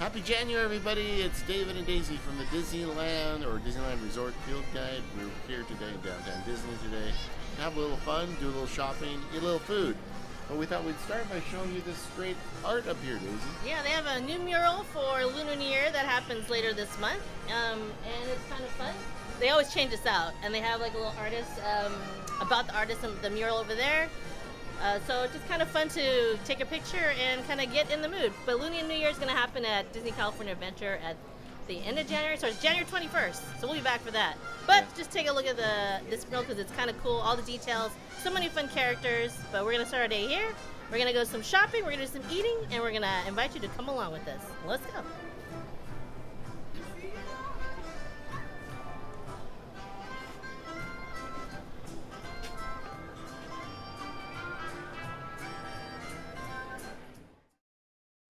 Happy January, everybody! It's David and Daisy from the Disneyland or Disneyland Resort Field Guide. We're here today in downtown Disney today. Have a little fun, do a little shopping, eat a little food. But we thought we'd start by showing you this great art up here, Daisy. Yeah, they have a new mural for Lunar New Year that happens later this month, and it's kind of fun. They always change this out, and they have like a little artist about the artist and the mural over there. So it's just kind of fun to take a picture and kind of get in the mood. But Lunar New Year is going to happen at Disney California Adventure at the end of January, so it's January 21st. So we'll be back for that. But just take a look at this mural because it's kind of cool. All the details, so many fun characters. But we're going to start our day here. We're going to go some shopping, we're going to do some eating, and we're going to invite you to come along with us. Let's go.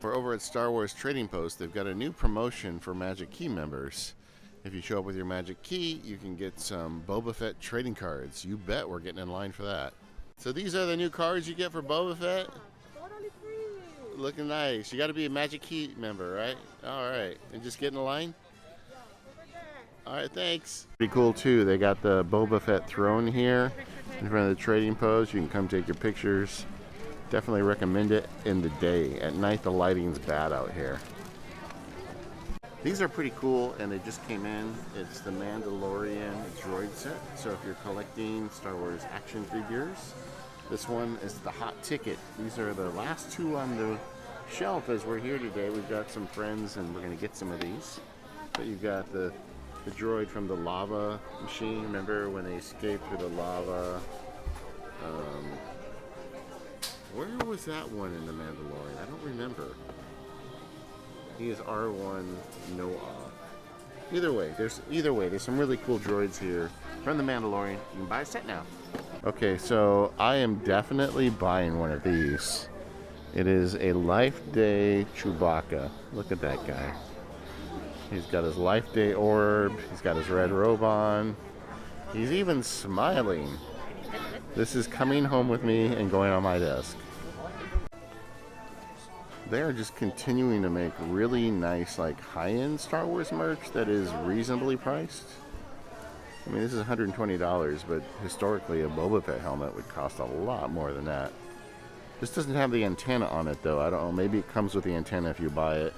We're over at Star Wars Trading Post. They've got a new promotion for Magic Key members. If you show up with your Magic Key, you can get some Boba Fett trading cards. You bet we're getting in line for that. So these are the new cards you get for Boba Fett. Looking nice. You got to be a Magic Key member, right? All right. And just get in line? All right, thanks. Pretty cool, too. They got the Boba Fett throne here in front of the Trading Post. You can come take your pictures. Definitely recommend it in the day. At night, the lighting's bad out here. These are pretty cool, and they just came in. It's the Mandalorian droid set. So if you're collecting Star Wars action figures, this one is the hot ticket. These are the last two on the shelf as we're here today. We've got some friends, and we're going to get some of these. But you've got the droid from the lava machine. Remember when they escaped through the lava? Where was that one in The Mandalorian? I don't remember. He is R1 Noah. Either way, there's some really cool droids here from The Mandalorian. You can buy a set now. Okay, so I am definitely buying one of these. It is a Life Day Chewbacca. Look at that guy. He's got his Life Day orb. He's got his red robe on. He's even smiling. This is coming home with me and going on my desk. They are just continuing to make really nice, like high-end Star Wars merch that is reasonably priced. I mean, this is $120, but historically a Boba Fett helmet would cost a lot more than that. This doesn't have the antenna on it, though. I don't know. Maybe it comes with the antenna if you buy it.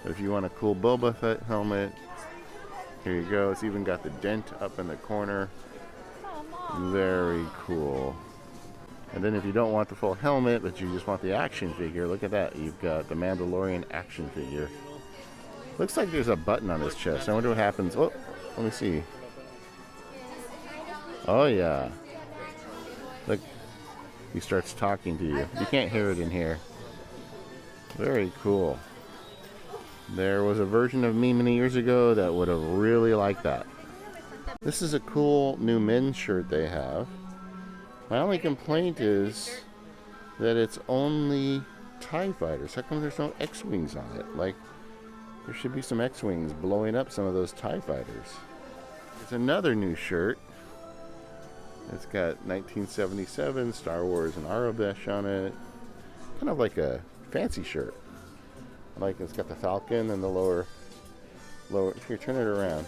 But if you want a cool Boba Fett helmet, here you go. It's even got the dent up in the corner. Very cool. And then if you don't want the full helmet, but you just want the action figure, look at that. You've got the Mandalorian action figure. Looks like there's a button on his chest. I wonder what happens. Oh, let me see. Oh, yeah. Look, he starts talking to you. You can't hear it in here. Very cool. There was a version of me many years ago that would have really liked that. This is a cool new men's shirt they have. My only complaint is that it's only TIE fighters. How come there's no X-Wings on it? Like, there should be some X-Wings blowing up some of those TIE fighters. There's another new shirt. It's got 1977 Star Wars and Arabesh on it. Kind of like a fancy shirt. Like, it's got the Falcon and the lower, here, turn it around.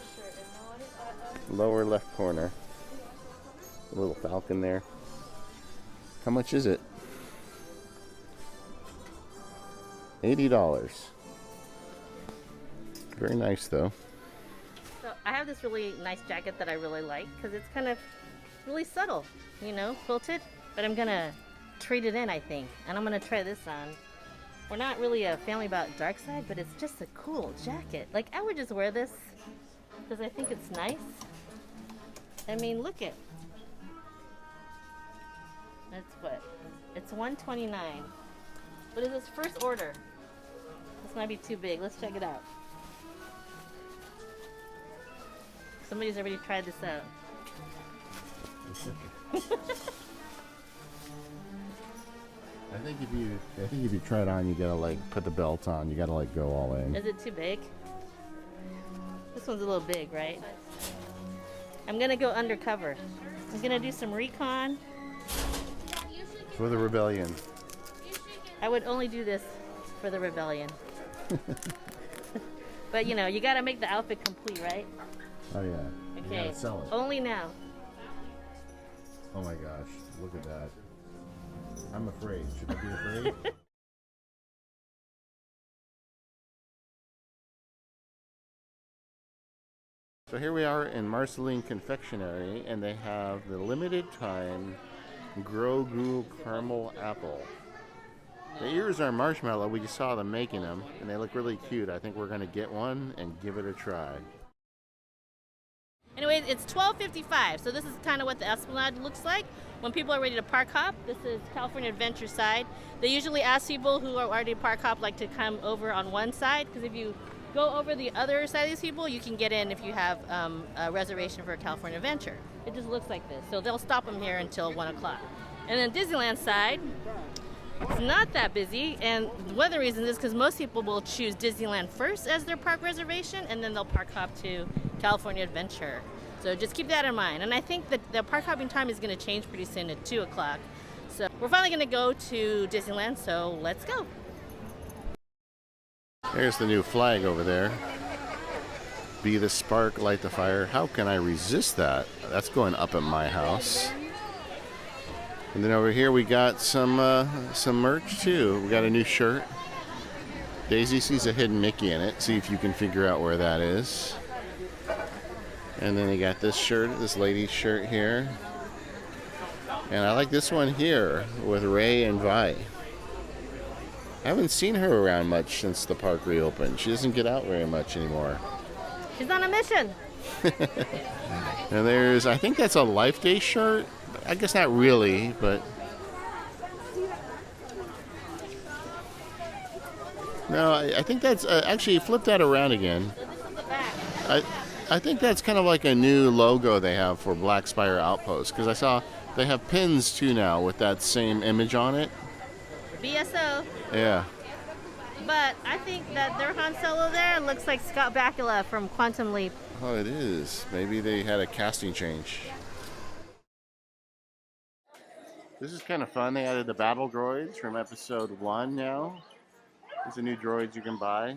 Lower left corner. A little Falcon there. How much is it? $80. Very nice, though. So I have this really nice jacket that I really like because it's kind of really subtle, you know, quilted. But I'm going to trade it in, I think. And I'm going to try this on. We're not really a family about dark side, but it's just a cool jacket. Like, I would just wear this because I think it's nice. I mean, look at. That's what? It's $129. But it's his first order. This might be too big. Let's check it out. Somebody's already tried this out. I think if you try it on, you gotta like put the belt on. You gotta like go all in. Is it too big? This one's a little big, right? I'm gonna go undercover. I'm gonna do some recon. For the rebellion. I would only do this for the rebellion. But you know, you gotta make the outfit complete, right? Oh yeah. Okay. You gotta sell it. Only now. Oh my gosh, look at that. I'm afraid. Should I be afraid? So here we are in Marceline Confectionery, and they have the limited time Grogu Caramel Apple. The ears are marshmallow. We just saw them making them, and they look really cute. I think we're going to get one and give it a try. Anyways, it's 12:55, so this is kind of what the Esplanade looks like when people are ready to park hop. This is California Adventure side. They usually ask people who are already park hop like to come over on one side, because if you go over the other side of these people, you can get in if you have a reservation for California Adventure. It just looks like this, so they'll stop them here until 1 o'clock. And then Disneyland side, it's not that busy, and one of the reasons is because most people will choose Disneyland first as their park reservation, and then they'll park hop to California Adventure. So just keep that in mind. And I think that the park hopping time is going to change pretty soon at 2 o'clock. So we're finally going to go to Disneyland, so let's go. There's the new flag over there. Be the spark, light the fire. How can I resist that? That's going up at my house. And then over here we got some merch too. We got a new shirt. Daisy sees a hidden Mickey in it. See if you can figure out where that is. And then they got this shirt, this lady's shirt here. And I like this one here with Ray and Vi. I haven't seen her around much since the park reopened. She doesn't get out very much anymore. She's on a mission. And there's, I think that's a Life Day shirt. I guess not really, but no, I think that's actually flip that around again. So this is the back. I think that's kind of like a new logo they have for Black Spire Outpost, because I saw they have pins too now with that same image on it. BSO. Yeah. But I think that their Han Solo there looks like Scott Bakula from Quantum Leap. Oh, it is. Maybe they had a casting change. This is kind of fun. They added the battle droids from episode 1 now. These are new droids you can buy.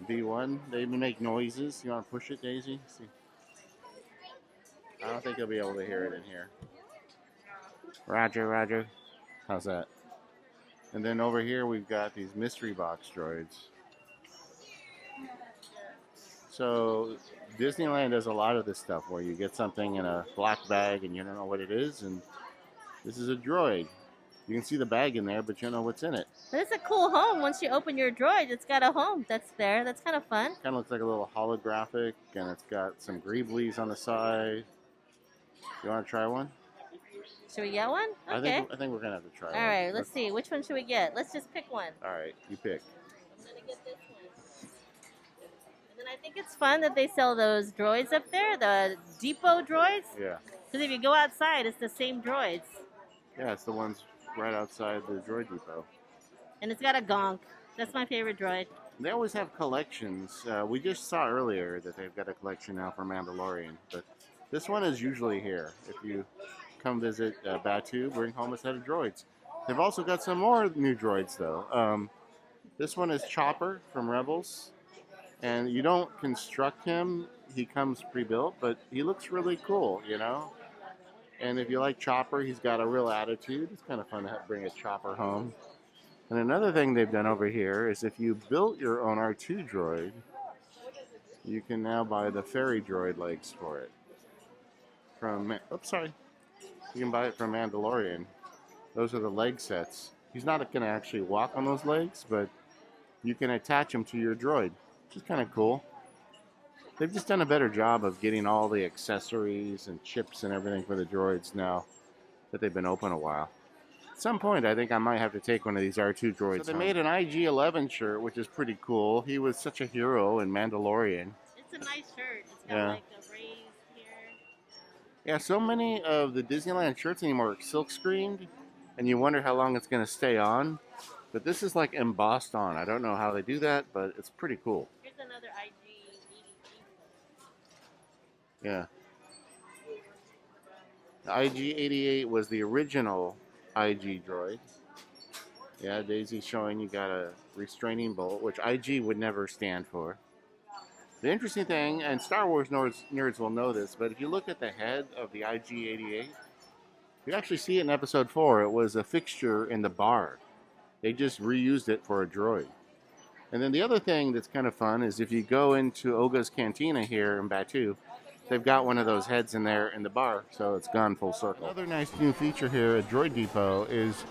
B1. They even make noises. You want to push it, Daisy? See. I don't think you'll be able to hear it in here. Roger, Roger. How's that? And then over here we've got these mystery box droids. So Disneyland does a lot of this stuff where you get something in a black bag and you don't know what it is, and this is a droid. You can see the bag in there, but you don't know what's in it. But it's a cool home. Once you open your droid, it's got a home that's there. That's kind of fun. Kind of looks like a little holographic, and it's got some greeblies on the side. You want to try one? Should we get one? Okay. I think we're gonna have to try one. All right, let's see. Which one should we get? Let's just pick one. All right, you pick. I'm gonna get this one. And then I think it's fun that they sell those droids up there, the depot droids. Yeah. Because if you go outside, it's the same droids. Yeah, it's the ones right outside the droid depot. And it's got a gonk. That's my favorite droid. They always have collections. We just saw earlier that they've got a collection now for Mandalorian, but this one is usually here. If you come visit Batuu, bring home a set of droids. They've also got some more new droids, though. This one is Chopper from Rebels, and you don't construct him. He comes pre-built, but he looks really cool, you know? And if you like Chopper, he's got a real attitude. It's kind of fun to bring a Chopper home. And another thing they've done over here is if you built your own R2 droid, you can now buy the fairy droid legs for it. You can buy it from Mandalorian. Those are the leg sets. He's not going to actually walk on those legs, but you can attach him to your droid, which is kind of cool. They've just done a better job of getting all the accessories and chips and everything for the droids now that they've been open a while. At some point, I think I might have to take one of these R2 droids. So they made an IG-11 shirt, which is pretty cool. He was such a hero in Mandalorian. It's a nice shirt. It's got like a raised here. Yeah, so many of the Disneyland shirts anymore are silk screened, and you wonder how long it's going to stay on. But this is like embossed on. I don't know how they do that, but it's pretty cool. Here's another IG-88. Yeah. The IG-88 was the original IG droid. Yeah, Daisy's showing you got a restraining bolt, which IG would never stand for. The interesting thing, and Star Wars nerds will know this, but if you look at the head of the IG-88, you actually see it in Episode 4. It was a fixture in the bar. They just reused it for a droid. And then the other thing that's kind of fun is if you go into Oga's Cantina here in Batuu, they've got one of those heads in there in the bar, so it's gone full circle. Another nice new feature here at Droid Depot is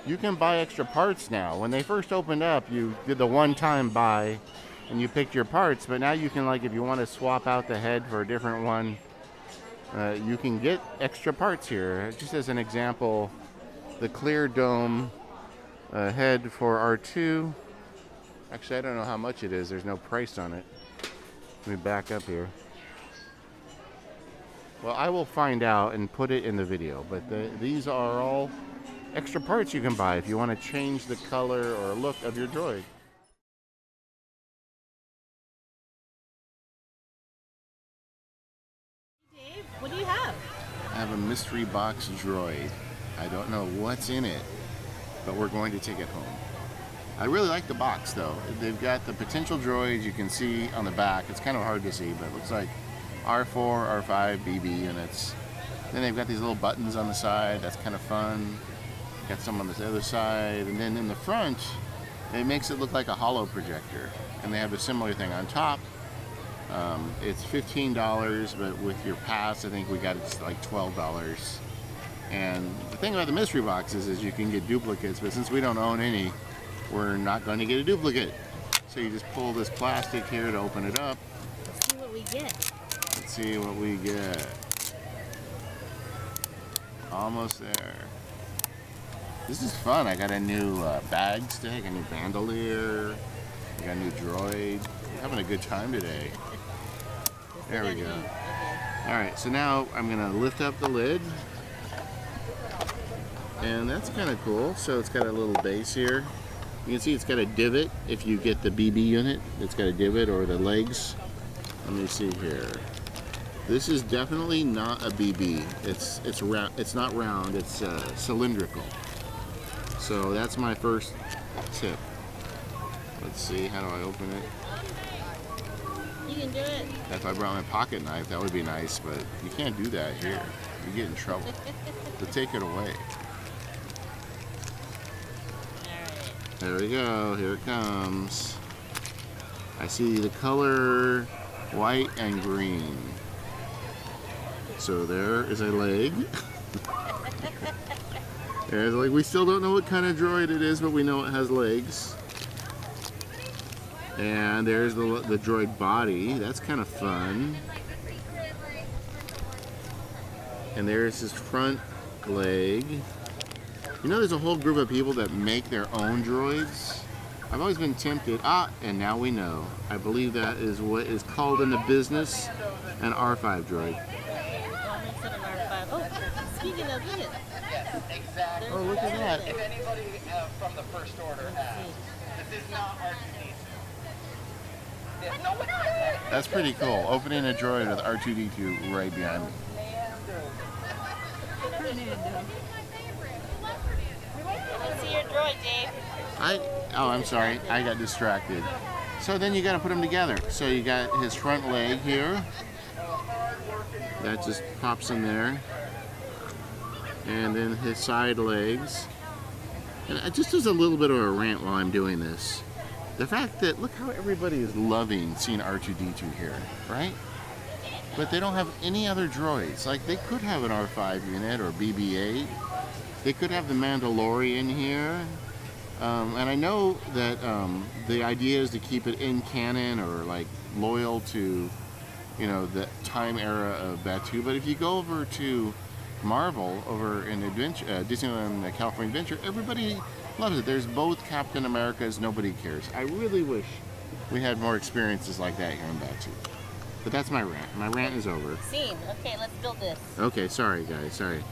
you can buy extra parts now. When they first opened up, you did the one-time buy and you picked your parts, but now you can, like, if you want to swap out the head for a different one, you can get extra parts here. Just as an example, the clear dome head for R2. Actually, I don't know how much it is. There's no price on it. Let me back up here. Well, I will find out and put it in the video, but these are all extra parts you can buy if you want to change the color or look of your droid. Dave, what do you have? I have a mystery box droid. I don't know what's in it, but we're going to take it home. I really like the box, though. They've got the potential droids you can see on the back. It's kind of hard to see, but it looks like R4, R5, BB units. Then they've got these little buttons on the side. That's kind of fun. Got some on the other side. And then in the front, it makes it look like a holo projector. And they have a similar thing on top. It's $15, but with your pass, I think we got it like $12. And the thing about the mystery boxes is you can get duplicates, but since we don't own any, we're not going to get a duplicate. So you just pull this plastic here to open it up. Let's see what we get. Let's see what we get. Almost there. This is fun. I got a new bag stick, a new bandolier. I got a new droid. We're having a good time today. There we go. All right, so now I'm gonna lift up the lid. And that's kind of cool. So it's got a little base here. You can see it's got a divot if you get the BB unit. It's got a divot, or the legs. Let me see here. This is definitely not a BB. It's round. It's not round. It's cylindrical. So that's my first tip. Let's see. How do I open it? You can do it. If I brought my pocket knife, that would be nice, but you can't do that here. You get in trouble. So take it away. There we go. Here it comes. I see the color white and green. So there is a leg. There's like, we still don't know what kind of droid it is, but we know it has legs. And there's the droid body. That's kind of fun. And there's his front leg. You know, there's a whole group of people that make their own droids. I've always been tempted. And now we know. I believe that is what is called in the business an R5 droid. Oh, speaking of, look at. Yes, exactly. Oh, look at that. If anybody from the first order has, this is not R2D2. Yeah, no, it's not. That's pretty cool. Opening a droid with R2D2 right behind me. Let's see your droid, Dave. I'm sorry. I got distracted. So then you got to put them together. So you got his front leg here. That just pops in there. And then his side legs. And it just does a little bit of a rant while I'm doing this. The fact that, look how everybody is loving seeing R2-D2 here, right? But they don't have any other droids. Like, they could have an R5 unit or BB-8. They could have the Mandalorian here. And I know that the idea is to keep it in canon or, like, loyal to, you know, the time era of Batuu. But if you go over to Marvel over in Disneyland California Adventure, everybody loves it. There's both Captain Americas. Nobody cares. I really wish we had more experiences like that here in Batuu. But that's my rant. My rant is over. Scene. Okay, let's build this. Okay, sorry guys, sorry.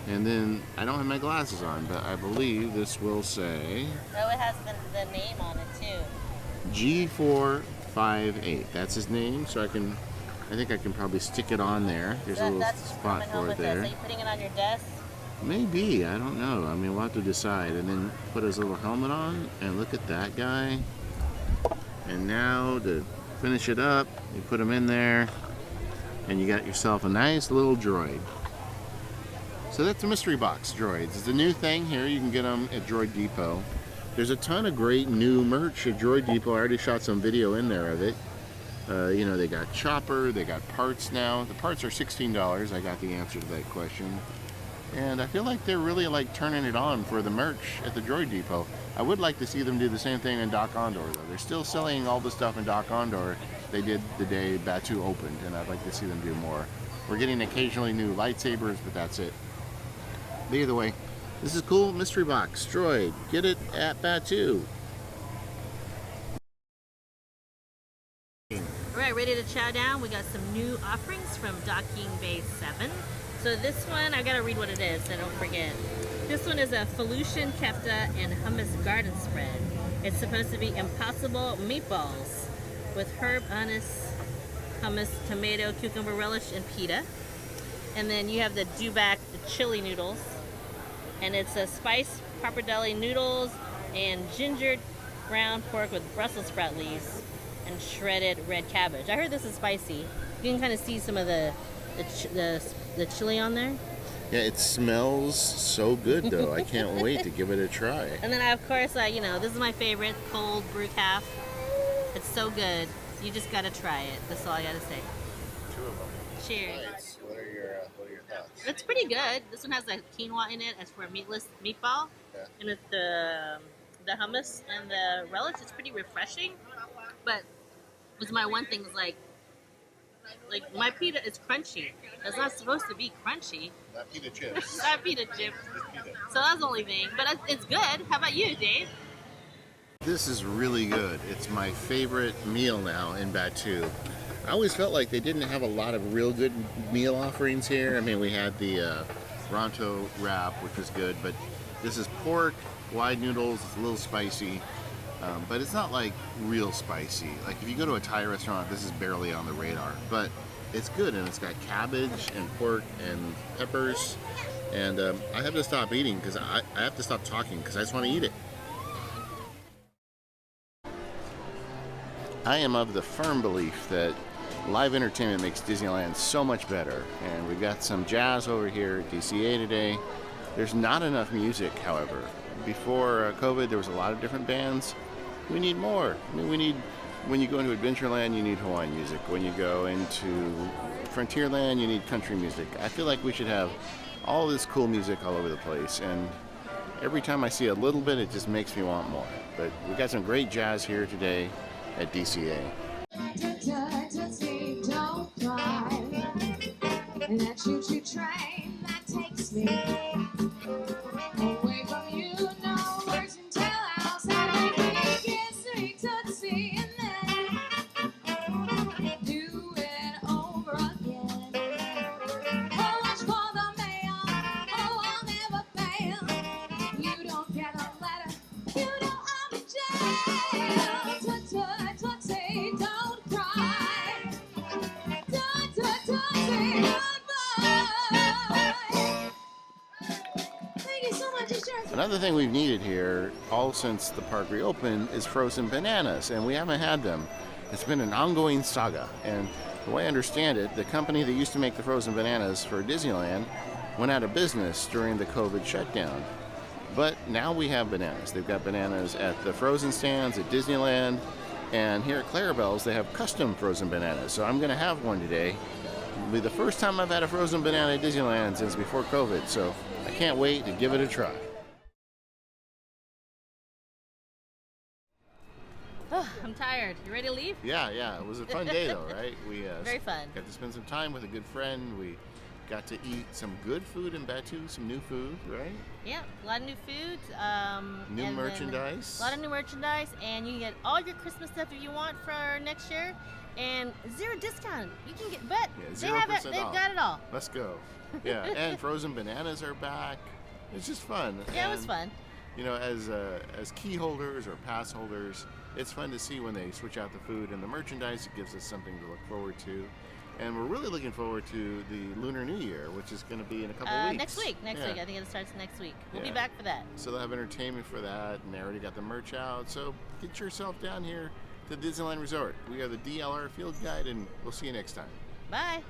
And then I don't have my glasses on, but I believe this will say Oh, it has the name on it too. G458. That's his name. So I think I can probably stick it on there. There's a little That's spot for it there. Are you putting it on your desk? Maybe, I don't know. I mean, we'll have to decide. And then put his little helmet on, and look at that guy. And now to finish it up, you put him in there, and you got yourself a nice little droid. So that's a mystery box droids. It's a new thing here. You can get them at Droid Depot. There's a ton of great new merch at Droid Depot. I already shot some video in there of it. You know, they got chopper, they got parts now. The parts are $16. I got the answer to that question. And I feel like they're really like turning it on for the merch at the Droid Depot. I would like to see them do the same thing in Dock Ondor though. They're still selling all the stuff in Dock Ondor they did the day Batuu opened, and I'd like to see them do more. We're getting occasionally new lightsabers, but that's it. But either way, this is cool. Mystery box droid. Get it at Batuu. Alright, ready to chow down? We got some new offerings from Docking Bay 7. So this one, I gotta read what it is so I don't forget. This one is a Felucian kefta and hummus garden spread. It's supposed to be impossible meatballs with herb, anise, hummus, tomato, cucumber relish, and pita. And then you have the dubak, the chili noodles. And it's a spiced pappardelle noodles and gingered ground pork with Brussels sprout leaves and shredded red cabbage. I heard this is spicy. You can kind of see some of the chili on there. Yeah, it smells so good though. I can't wait to give it a try. And then of course, you know, this is my favorite, cold brew calf. It's so good. You just gotta try it. That's all I gotta say. Two of them. Cheers. Nice. What are your thoughts? It's pretty good. This one has like quinoa in it as for a meatless meatball. Yeah. And it's the hummus and the relish is pretty refreshing. But what's my one thing is like my pita is crunchy. It's not supposed to be crunchy. Not pita chips. Not pita chips. Just pita. So that's the only thing. But it's good. How about you, Dave? This is really good. It's my favorite meal now in Batuu. I always felt like they didn't have a lot of real good meal offerings here. I mean, we had the Ronto wrap, which was good, but this is pork, wide noodles. It's a little spicy, but it's not like real spicy. Like if you go to a Thai restaurant, this is barely on the radar, but it's good, and it's got cabbage and pork and peppers, and I have to stop eating because I have to stop talking because I just want to eat it. I am of the firm belief that live entertainment makes Disneyland so much better, and we've got some jazz over here at DCA today. There's not enough music, however. Before COVID, there was a lot of different bands. We need more. I mean, when you go into Adventureland, you need Hawaiian music. When you go into Frontierland, you need country music. I feel like we should have all this cool music all over the place, and every time I see a little bit, it just makes me want more. But we got some great jazz here today at DCA. Don't cry. And that choo-choo train that takes me away from you, no words can tell how sad we can kiss me, tootsie, and then do it over again. Oh, watch for the mail, oh, I'll never fail. You don't get a letter, you know I'm in jail. Tootsie, don't cry. Tootsie, goodbye. Thank you so much. Another thing we've needed here, all since the park reopened, is frozen bananas, and we haven't had them. It's been an ongoing saga, and the way I understand it, the company that used to make the frozen bananas for Disneyland went out of business during the COVID shutdown. But now we have bananas. They've got bananas at the frozen stands at Disneyland, and here at Clarabelle's they have custom frozen bananas. So I'm going to have one today. It'll be the first time I've had a frozen banana at Disneyland since before COVID, so I can't wait to give it a try. Oh, I'm tired. You ready to leave? Yeah, it was a fun day though, right? We Very fun. got to spend some time with a good friend. We got to eat some good food in Batuu, some new food, right? Yeah, a lot of new food. New and then merchandise. A lot of new merchandise, and you can get all your Christmas stuff if you want for next year, and 0 discount. You can get, but Yeah, 0% they've off. got it all. Let's go. Yeah, and frozen bananas are back. It's just fun. Yeah, it was And, fun. You know, as key holders or pass holders, it's fun to see when they switch out the food and the merchandise. It gives us something to look forward to. And we're really looking forward to the Lunar New Year, which is going to be in a couple weeks. Next week. Next Yeah. week. I think it starts next week. We'll be Yeah. back for that. So they'll have entertainment for that, and they already got the merch out. So get yourself down here to Disneyland Resort. We are the DLR Field Guide, and we'll see you next time. Bye.